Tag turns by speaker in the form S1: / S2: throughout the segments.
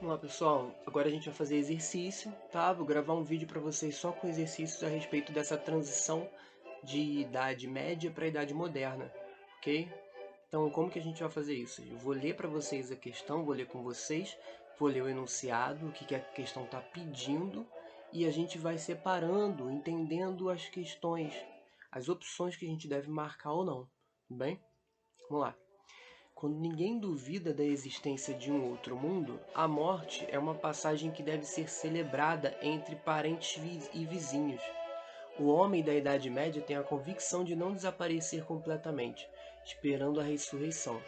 S1: Vamos lá, pessoal. Agora a gente vai fazer exercício, tá? Vou gravar um vídeo para vocês só com exercícios a respeito dessa transição de idade média para a idade moderna, ok? Então, como que a gente vai fazer isso? Eu vou ler para vocês a questão, vou ler com vocês, vou ler o enunciado, o que a questão está pedindo, e a gente vai separando, entendendo as questões, as opções que a gente deve marcar ou não, tudo bem? Vamos lá. Quando ninguém duvida da existência de um outro mundo, a morte é uma passagem que deve ser celebrada entre parentes e vizinhos. O homem da Idade Média tem a convicção de não desaparecer completamente, esperando a ressurreição,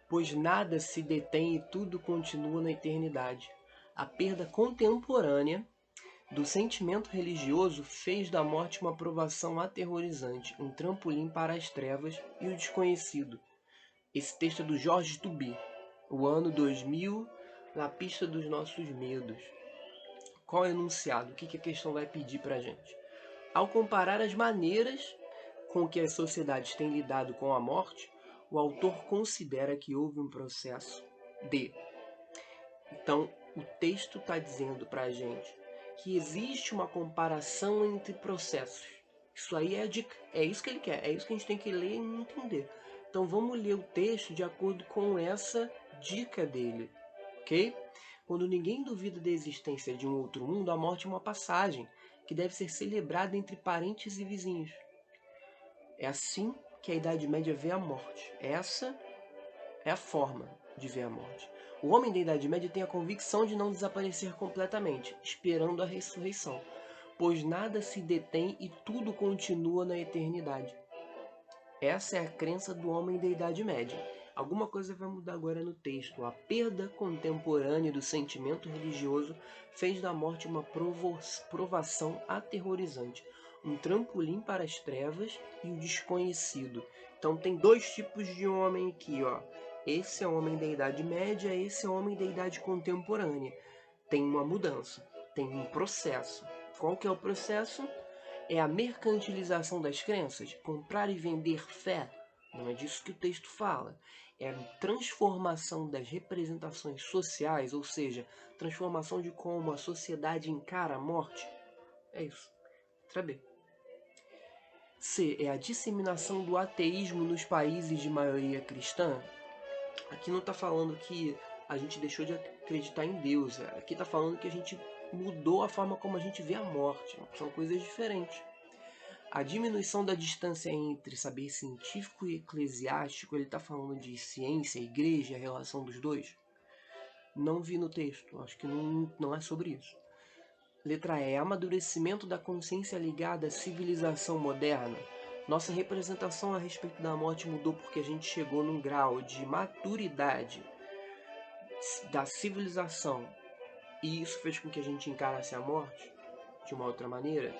S1: pois nada se detém e tudo continua na eternidade. A perda contemporânea do sentimento religioso fez da morte uma provação aterrorizante, um trampolim para as trevas e o desconhecido. Esse texto é do Jorge Duby, o ano 2000, na pista dos nossos medos. Qual é o enunciado? O que a questão vai pedir para a gente? Ao comparar as maneiras com que as sociedades têm lidado com a morte, o autor considera que houve um processo de... Então, o texto está dizendo para a gente que existe uma comparação entre processos. Isso aí é a dica, é isso que ele quer, é isso que a gente tem que ler e entender. Então vamos ler o texto de acordo com essa dica dele, ok? Quando ninguém duvida da existência de um outro mundo, a morte é uma passagem que deve ser celebrada entre parentes e vizinhos. É assim que a Idade Média vê a morte. Essa é a forma de ver a morte. O homem da Idade Média tem a convicção de não desaparecer completamente, esperando a ressurreição, pois nada se detém e tudo continua na eternidade. Essa é a crença do homem da Idade Média. Alguma coisa vai mudar agora no texto. A perda contemporânea do sentimento religioso fez da morte uma provação aterrorizante, um trampolim para as trevas e o desconhecido. Então tem dois tipos de homem aqui, ó. Esse é o homem da Idade Média, esse é o homem da Idade Contemporânea. Tem uma mudança, tem um processo. Qual que é o processo? É a mercantilização das crenças, comprar e vender fé. Não é disso que o texto fala. É a transformação das representações sociais, ou seja, transformação de como a sociedade encara a morte. É isso. Letra B. C. É a disseminação do ateísmo nos países de maioria cristã. Aqui não está falando que a gente deixou de acreditar em Deus. Aqui está falando que a gente mudou a forma como a gente vê a morte. São coisas diferentes. A diminuição da distância entre saber científico e eclesiástico, ele está falando de ciência, igreja, a relação dos dois? Não vi no texto, acho que não é sobre isso. Letra E. Amadurecimento da consciência ligada à civilização moderna. Nossa representação a respeito da morte mudou porque a gente chegou num grau de maturidade da civilização e isso fez com que a gente encarasse a morte de uma outra maneira?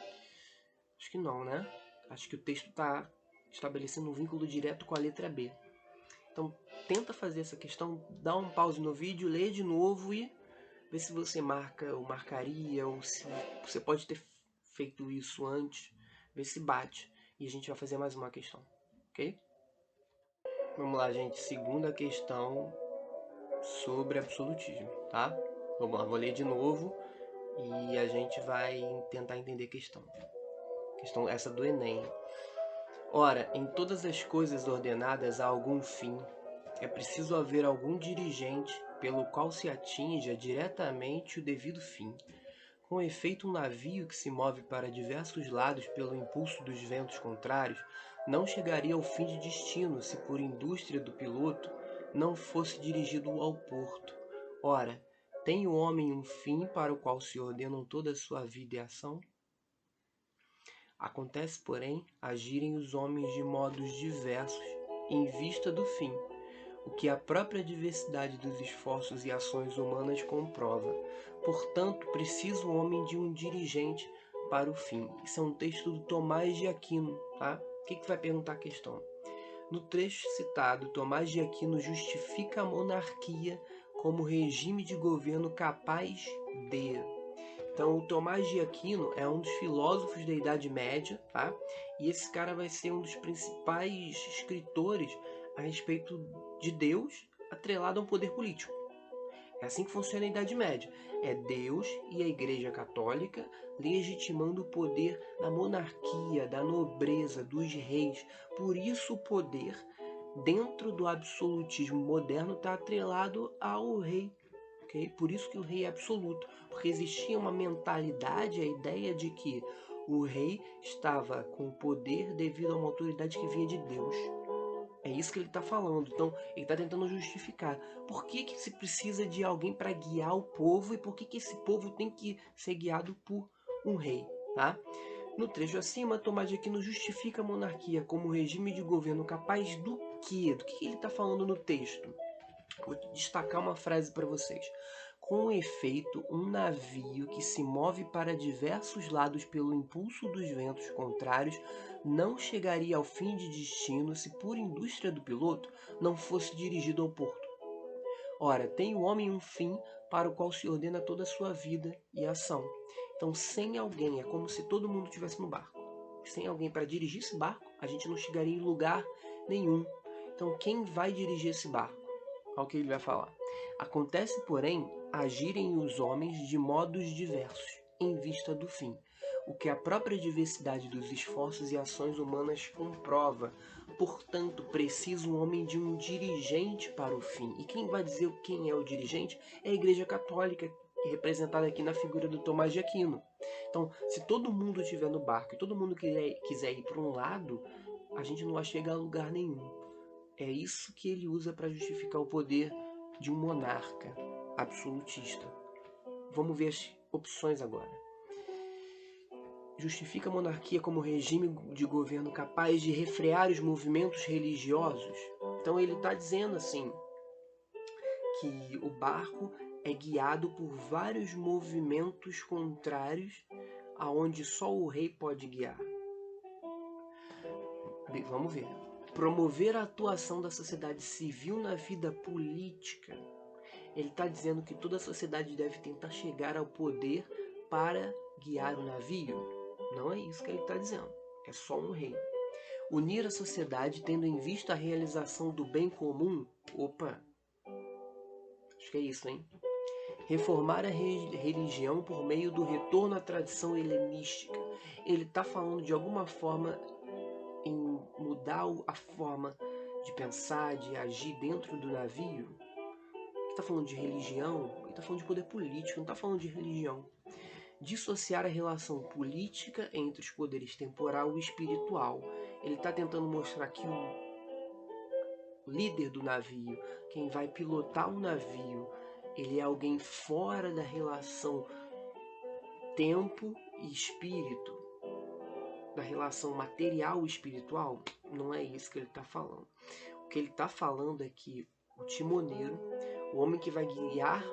S1: Acho que não, né? Acho que o texto está estabelecendo um vínculo direto com a letra B. Então, tenta fazer essa questão, dá um pause no vídeo, lê de novo e vê se você marca ou marcaria, ou se você pode ter feito isso antes, vê se bate. E a gente vai fazer mais uma questão, ok? Vamos lá, gente. Segunda questão sobre absolutismo, tá? Vamos lá, vou ler de novo e a gente vai tentar entender a questão. Questão essa do Enem. Ora, em todas as coisas ordenadas há algum fim. É preciso haver algum dirigente pelo qual se atinja diretamente o devido fim. Com efeito, um navio que se move para diversos lados pelo impulso dos ventos contrários não chegaria ao fim de destino se, por indústria do piloto, não fosse dirigido ao porto. Ora, tem o homem um fim para o qual se ordenam toda a sua vida e ação? Acontece, porém, agirem os homens de modos diversos em vista do fim, o que a própria diversidade dos esforços e ações humanas comprova. Portanto, precisa o homem de um dirigente para o fim. Isso é um texto do Tomás de Aquino, tá? O que vai perguntar a questão? No trecho citado, Tomás de Aquino justifica a monarquia como regime de governo capaz de... Então, o Tomás de Aquino é um dos filósofos da Idade Média, tá? E esse cara vai ser um dos principais escritores a respeito de Deus atrelado a um poder político. É assim que funciona a Idade Média. É Deus e a Igreja Católica legitimando o poder da monarquia, da nobreza, dos reis. Por isso o poder, dentro do absolutismo moderno, está atrelado ao rei. Okay? Por isso que o rei é absoluto. Porque existia uma mentalidade, a ideia de que o rei estava com o poder devido a uma autoridade que vinha de Deus. É isso que ele está falando. Então, ele está tentando justificar. Por que se precisa de alguém para guiar o povo e por que esse povo tem que ser guiado por um rei, tá? No trecho acima, Tomás de Aquino justifica a monarquia como regime de governo capaz do quê? Do que ele está falando no texto? Vou destacar uma frase para vocês. Com efeito, um navio que se move para diversos lados pelo impulso dos ventos contrários não chegaria ao fim de destino se, por indústria do piloto, não fosse dirigido ao porto. Ora, tem o homem um fim para o qual se ordena toda a sua vida e ação. Então, sem alguém, é como se todo mundo estivesse no barco. Sem alguém para dirigir esse barco, a gente não chegaria em lugar nenhum. Então, quem vai dirigir esse barco? Olha o que ele vai falar. Acontece, porém, agirem os homens de modos diversos, em vista do fim, o que a própria diversidade dos esforços e ações humanas comprova. Portanto, precisa um homem de um dirigente para o fim. E quem vai dizer quem é o dirigente é a Igreja Católica, representada aqui na figura do Tomás de Aquino. Então, se todo mundo estiver no barco e todo mundo quiser ir para um lado, a gente não vai chegar a lugar nenhum. É isso que ele usa para justificar o poder de um monarca absolutista. Vamos ver as opções agora. Justifica a monarquia como regime de governo capaz de refrear os movimentos religiosos. Então ele está dizendo assim que o barco é guiado por vários movimentos contrários aonde só o rei pode guiar. Bem, vamos ver. Promover a atuação da sociedade civil na vida política. Ele está dizendo que toda a sociedade deve tentar chegar ao poder para guiar o navio. Não é isso que ele está dizendo. É só um rei. Unir a sociedade tendo em vista a realização do bem comum. Opa! Acho que é isso, hein? Reformar a religião por meio do retorno à tradição helenística. Ele está falando de alguma forma em mudar a forma de pensar, de agir dentro do navio. Ele está falando de religião, ele está falando de poder político, não está falando de religião. Dissociar a relação política entre os poderes temporal e espiritual. Ele está tentando mostrar que o líder do navio, quem vai pilotar o navio, ele é alguém fora da relação tempo e espírito, da relação material e espiritual. Não é isso que ele está falando. O que ele está falando é que o timoneiro, o homem que vai guiar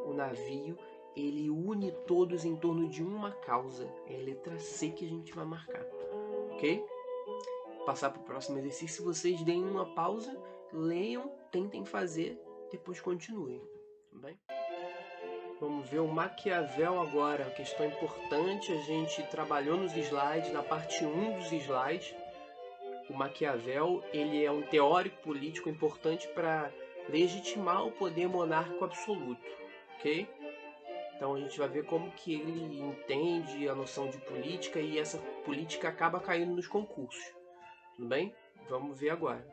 S1: o navio, ele une todos em torno de uma causa. É a letra C que a gente vai marcar. Ok? Passar para o próximo exercício, vocês deem uma pausa, leiam, tentem fazer, depois continuem. Tudo bem? Vamos ver o Maquiavel agora, uma questão importante, a gente trabalhou nos slides, na parte 1 dos slides. O Maquiavel, ele é um teórico político importante para legitimar o poder monárquico absoluto, ok? Então a gente vai ver como que ele entende a noção de política e essa política acaba caindo nos concursos, tudo bem? Vamos ver agora.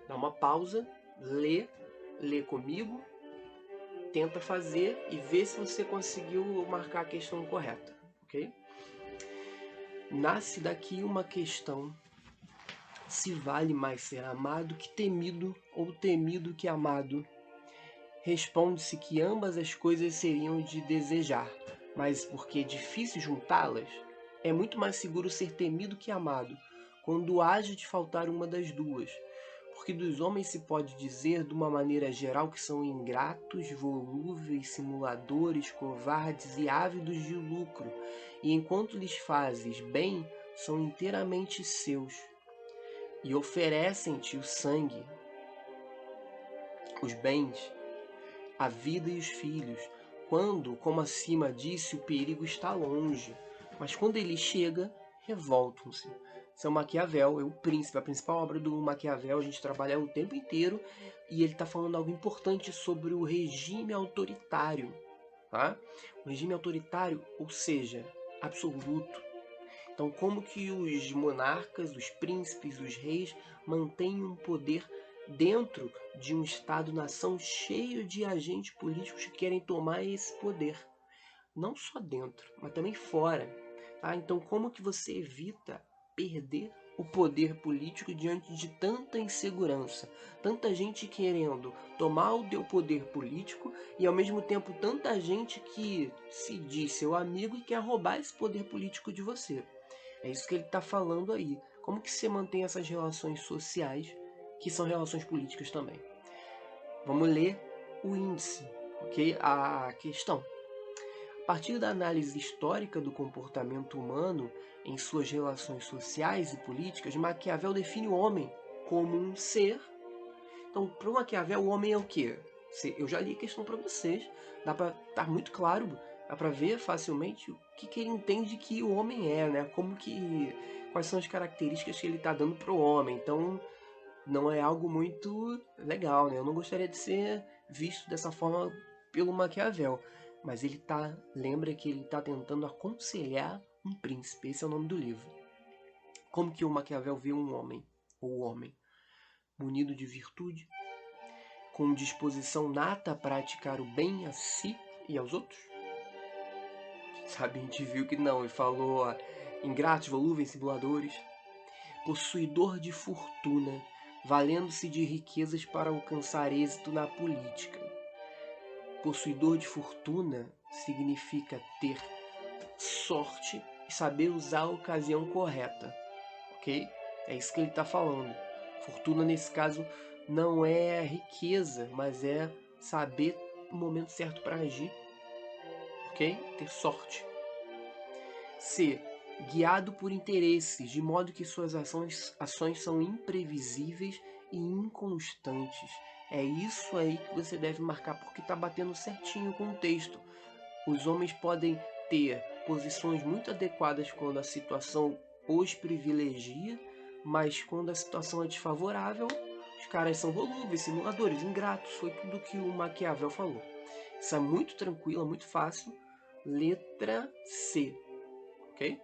S1: Dá uma pausa, lê comigo, tenta fazer e vê se você conseguiu marcar a questão correta, ok? Nasce daqui uma questão: se vale mais ser amado que temido ou temido que amado? Responde-se que ambas as coisas seriam de desejar, mas porque é difícil juntá-las, é muito mais seguro ser temido que amado, quando haja de faltar uma das duas. Porque dos homens se pode dizer, de uma maneira geral, que são ingratos, volúveis, simuladores, covardes e ávidos de lucro, e enquanto lhes fazes bem, são inteiramente seus, e oferecem-te o sangue, os bens, a vida e os filhos, quando, como acima disse, o perigo está longe, mas quando ele chega, revoltam-se, são Maquiavel, é o Príncipe, a principal obra do Maquiavel, a gente trabalha o tempo inteiro, e ele está falando algo importante sobre o regime autoritário, tá? O regime autoritário, ou seja, absoluto. Então, como que os monarcas, os príncipes, os reis mantêm um poder dentro de um Estado-nação cheio de agentes políticos que querem tomar esse poder? Não só dentro, mas também fora. Tá? Então, como que você evita perder o poder político diante de tanta insegurança? Tanta gente querendo tomar o teu poder político e, ao mesmo tempo, tanta gente que se diz seu amigo e quer roubar esse poder político de você. É isso que ele está falando aí. Como que você mantém essas relações sociais, que são relações políticas também? Vamos ler o índice, ok? A questão. A partir da análise histórica do comportamento humano em suas relações sociais e políticas, Maquiavel define o homem como um ser. Então, para o Maquiavel, o homem é o quê? Eu já li a questão para vocês, dá para estar muito claro, dá para ver facilmente o que ele entende que o homem é, né? Quais são as características que ele está dando para o homem. Então, não é algo muito legal, né? Eu não gostaria de ser visto dessa forma pelo Maquiavel, mas lembra que ele está tentando aconselhar um príncipe. Esse é o nome do livro. Como que o Maquiavel vê um homem, ou o homem, munido de virtude, com disposição nata a praticar o bem a si e aos outros? Sabe, a gente viu que não, ele falou ingratos, volúveis, simuladores, possuidor de fortuna, valendo-se de riquezas para alcançar êxito na política. Possuidor de fortuna significa ter sorte e saber usar a ocasião correta, ok? É isso que ele está falando. Fortuna, nesse caso, não é riqueza, mas é saber o momento certo para agir, ok? Ter sorte. C. Guiado por interesses, de modo que suas ações são imprevisíveis e inconstantes. É isso aí que você deve marcar, porque está batendo certinho com o texto. Os homens podem ter posições muito adequadas quando a situação os privilegia, mas quando a situação é desfavorável, os caras são volúveis, simuladores, ingratos. Foi tudo que o Maquiavel falou. Isso é muito tranquilo, muito fácil. Letra C, ok?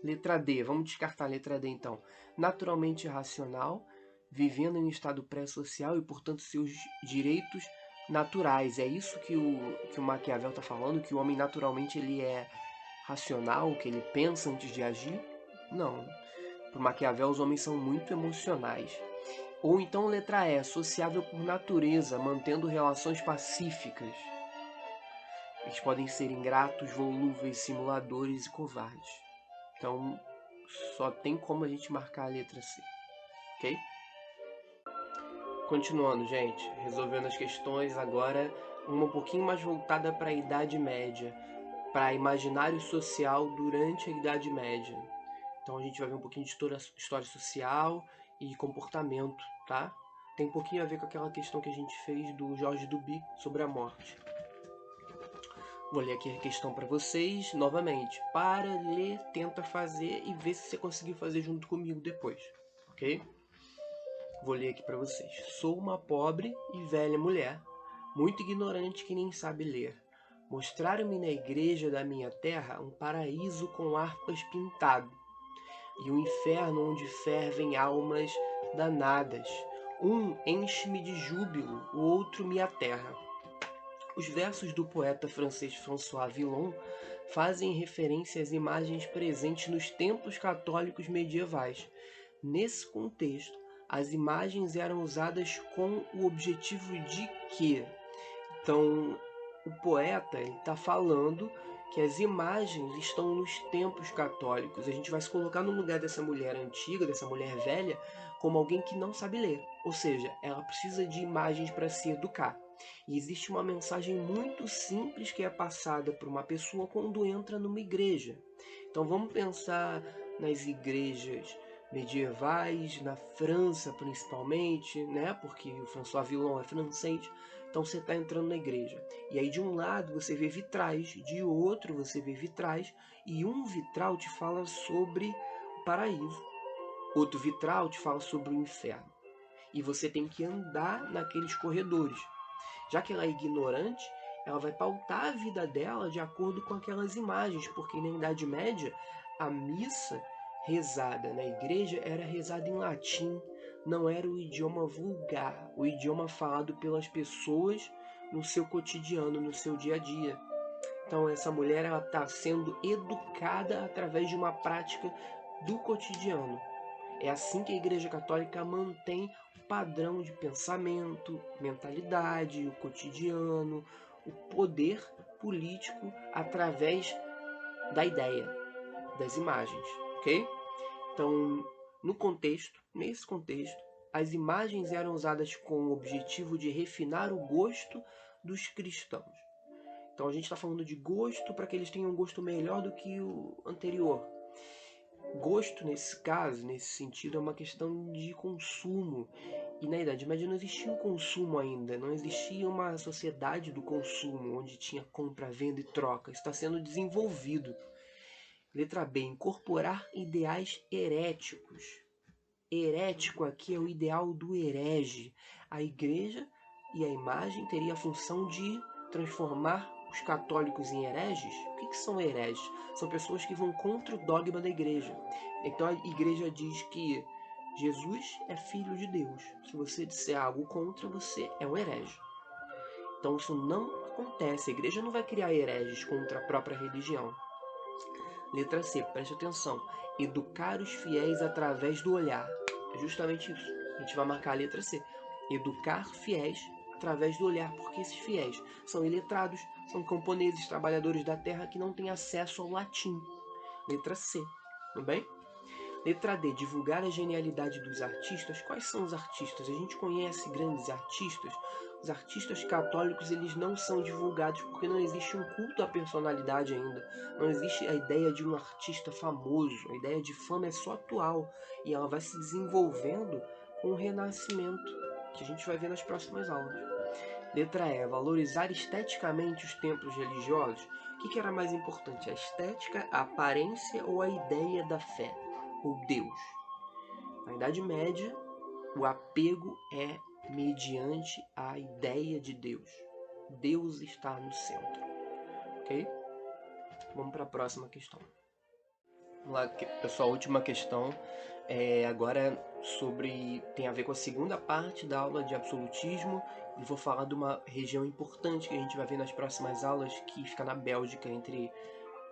S1: Letra D, vamos descartar a letra D então. Naturalmente racional, vivendo em um estado pré-social e, portanto, seus direitos naturais. É isso que o Maquiavel está falando, que o homem naturalmente ele é racional, que ele pensa antes de agir? Não. Para o Maquiavel, os homens são muito emocionais. Ou então, letra E, sociável por natureza, mantendo relações pacíficas. Eles podem ser ingratos, volúveis, simuladores e covardes. Então, só tem como a gente marcar a letra C, ok? Continuando, gente, resolvendo as questões agora, uma um pouquinho mais voltada para a Idade Média, para imaginário social durante a Idade Média. Então a gente vai ver um pouquinho de história social e comportamento, tá? Tem um pouquinho a ver com aquela questão que a gente fez do Georges Duby sobre a morte. Vou ler aqui a questão para vocês novamente. Para, lê, tenta fazer e vê se você conseguir fazer junto comigo depois, ok? Vou ler aqui para vocês. Sou uma pobre e velha mulher, muito ignorante que nem sabe ler. Mostraram-me na igreja da minha terra um paraíso com harpas pintado e um inferno onde fervem almas danadas. Um enche-me de júbilo, o outro me aterra. Os versos do poeta francês François Villon fazem referência às imagens presentes nos templos católicos medievais. Nesse contexto, as imagens eram usadas com o objetivo de quê? Então, o poeta está falando que as imagens estão nos templos católicos. A gente vai se colocar no lugar dessa mulher antiga, dessa mulher velha, como alguém que não sabe ler. Ou seja, ela precisa de imagens para se educar. E existe uma mensagem muito simples que é passada por uma pessoa quando entra numa igreja. Então vamos pensar nas igrejas medievais, na França principalmente, né? Porque o François Villon é francês. Então você está entrando na igreja. E aí de um lado você vê vitrais, de outro você vê vitrais, e um vitral te fala sobre o paraíso. Outro vitral te fala sobre o inferno. E você tem que andar naqueles corredores. Já que ela é ignorante, ela vai pautar a vida dela de acordo com aquelas imagens, porque na Idade Média a missa rezada na igreja era rezada em latim, não era o idioma vulgar, o idioma falado pelas pessoas no seu cotidiano, no seu dia a dia. Então essa mulher ela está sendo educada através de uma prática do cotidiano. É assim que a Igreja Católica mantém o padrão de pensamento, mentalidade, o cotidiano, o poder político através da ideia, das imagens, ok? Então, nesse contexto, as imagens eram usadas com o objetivo de refinar o gosto dos cristãos. Então a gente está falando de gosto para que eles tenham um gosto melhor do que o anterior. Gosto, nesse caso, nesse sentido, é uma questão de consumo. E na Idade Média não existia o consumo ainda, não existia uma sociedade do consumo, onde tinha compra, venda e troca. Isso está sendo desenvolvido. Letra B, incorporar ideais heréticos. Herético aqui é o ideal do herege. A igreja e a imagem teria a função de transformar os católicos em hereges. O que são hereges? São pessoas que vão contra o dogma da igreja. Então a igreja diz que Jesus é filho de Deus. Se você disser algo contra, você é um herege. Então isso não acontece. A igreja não vai criar hereges contra a própria religião. Letra C, preste atenção. Educar os fiéis através do olhar. É justamente isso. A gente vai marcar a letra C. Educar fiéis através do olhar, porque esses fiéis são iletrados, são camponeses, trabalhadores da terra que não têm acesso ao latim. Letra C, tudo bem? Letra D, divulgar a genialidade dos artistas. Quais são os artistas? A gente conhece grandes artistas. Os artistas católicos eles não são divulgados porque não existe um culto à personalidade ainda. Não existe a ideia de um artista famoso. A ideia de fama é só atual e ela vai se desenvolvendo com o renascimento, que a gente vai ver nas próximas aulas. Letra E, valorizar esteticamente os templos religiosos. O que era mais importante, a estética, a aparência ou a ideia da fé, ou Deus? Na Idade Média, o apego é mediante a ideia de Deus. Deus está no centro, ok? Vamos para a próxima questão. Vamos lá, pessoal, a última questão agora tem a ver com a segunda parte da aula de absolutismo e vou falar de uma região importante que a gente vai ver nas próximas aulas, que fica na Bélgica, entre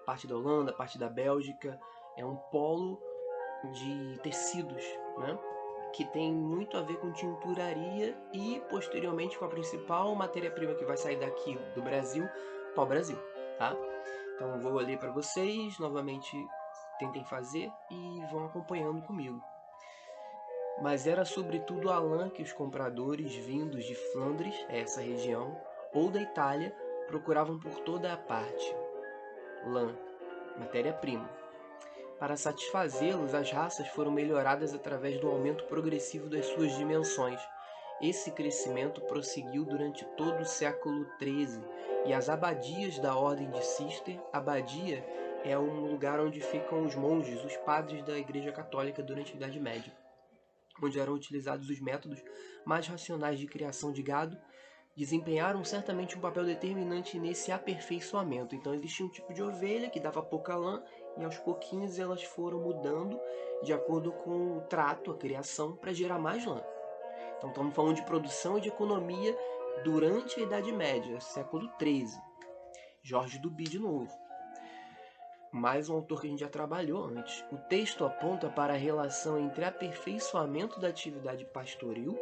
S1: parte da Holanda, parte da Bélgica. É um polo de tecidos, né? Que tem muito a ver com tinturaria e posteriormente com a principal matéria-prima que vai sair daqui do Brasil, pau-brasil, tá? Então eu vou ler para vocês, novamente tentem fazer e vão acompanhando comigo. Mas era sobretudo a lã que os compradores vindos de Flandres, essa região, ou da Itália, procuravam por toda a parte. Lã, matéria-prima. Para satisfazê-los, as raças foram melhoradas através do aumento progressivo das suas dimensões. Esse crescimento prosseguiu durante todo o século XIII, e as abadias da Ordem de Cister, abadia é um lugar onde ficam os monges, os padres da Igreja Católica durante a Idade Média, onde eram utilizados os métodos mais racionais de criação de gado, desempenharam certamente um papel determinante nesse aperfeiçoamento. Então existia um tipo de ovelha que dava pouca lã e aos pouquinhos elas foram mudando de acordo com o trato, a criação, para gerar mais lã. Então estamos falando de produção e de economia durante a Idade Média, século XIII. Jorge Duby de novo. Mais um autor que a gente já trabalhou antes. O texto aponta para a relação entre aperfeiçoamento da atividade pastoril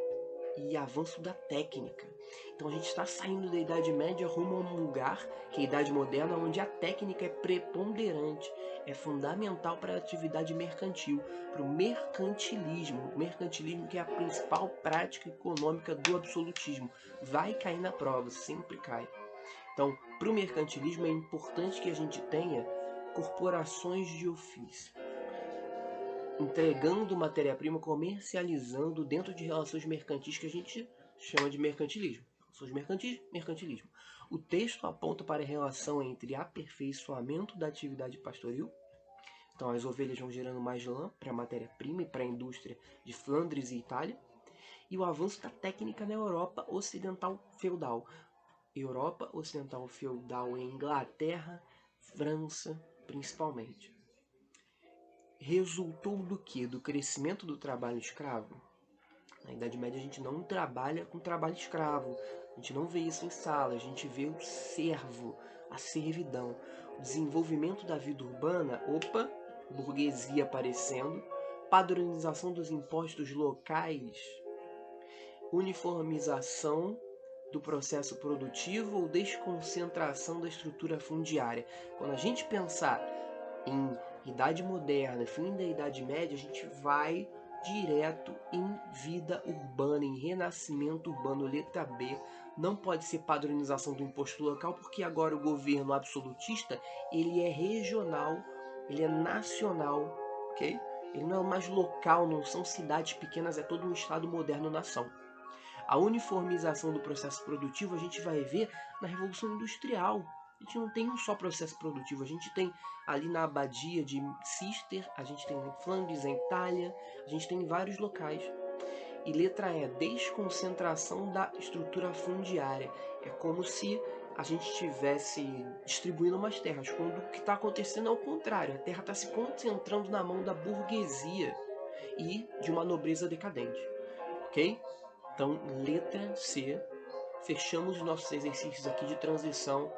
S1: e avanço da técnica. Então a gente está saindo da Idade Média rumo a um lugar, que é a Idade Moderna, onde a técnica é preponderante, é fundamental para a atividade mercantil, para o mercantilismo. O mercantilismo que é a principal prática econômica do absolutismo. Vai cair na prova, sempre cai. Então, para o mercantilismo é importante que a gente tenha corporações de ofício, entregando matéria-prima, comercializando dentro de relações mercantis que a gente chama de mercantilismo. Relações mercantis, mercantilismo. O texto aponta para a relação entre aperfeiçoamento da atividade pastoril, Então as ovelhas vão gerando mais lã para a matéria-prima e para a indústria de Flandres e Itália. E o avanço da técnica na Europa Ocidental Feudal. Europa Ocidental Feudal em Inglaterra, França, principalmente. Resultou do que? Do crescimento do trabalho escravo? Na Idade Média a gente não trabalha com trabalho escravo, a gente não vê isso em sala, a gente vê o servo, a servidão. O desenvolvimento da vida urbana, burguesia aparecendo, padronização dos impostos locais, uniformização do processo produtivo ou desconcentração da estrutura fundiária. Quando a gente pensar em Idade Moderna, fim da Idade Média, a gente vai direto em vida urbana, em renascimento urbano, letra B. Não pode ser padronização do imposto local, porque agora o governo absolutista, ele é regional, ele é nacional, ok? Ele não é mais local, não são cidades pequenas, é todo um estado moderno nação. A uniformização do processo produtivo a gente vai ver na Revolução Industrial. A gente não tem um só processo produtivo, a gente tem ali na abadia de Cister, a gente tem em Flandres, em Itália, a gente tem em vários locais. E letra E, desconcentração da estrutura fundiária. É como se a gente estivesse distribuindo umas terras, quando o que está acontecendo é o contrário. A terra está se concentrando na mão da burguesia e de uma nobreza decadente. Ok? Então, letra C, fechamos os nossos exercícios aqui de transição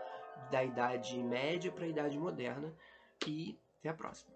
S1: da Idade Média para a Idade Moderna e até a próxima.